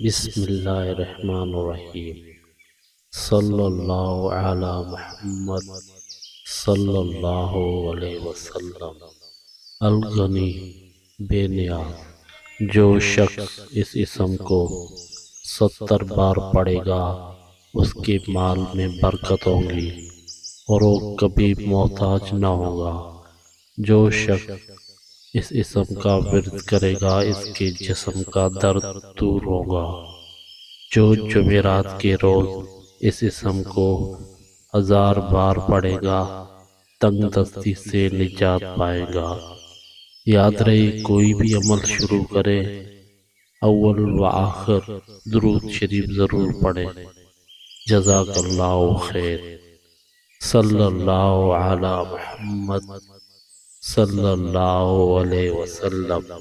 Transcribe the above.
بسم اللہ الرحمن الرحیم۔ صلی اللہ علی محمد صلی اللہ علیہ وسلم۔ الغنی، بے نیاز۔ جو شخص اس اسم کو 70 بار پڑھے گا اس کے مال میں برکت ہوگی اور وہ کبھی محتاج نہ ہوگا۔ جو شخص اس اسم کا ورد کرے گا اس کے جسم کا درد دور ہوگا۔ جو جمعرات کے روز اس اسم کو 1000 بار پڑھے گا تنگ دستی سے نجات پائے گا۔ یاد رہے، کوئی بھی عمل شروع کرے اول و آخر درود شریف ضرور پڑھے۔ جزاک اللہ خیر۔ صلی اللہ علی محمد صلی اللہ علیہ وسلم۔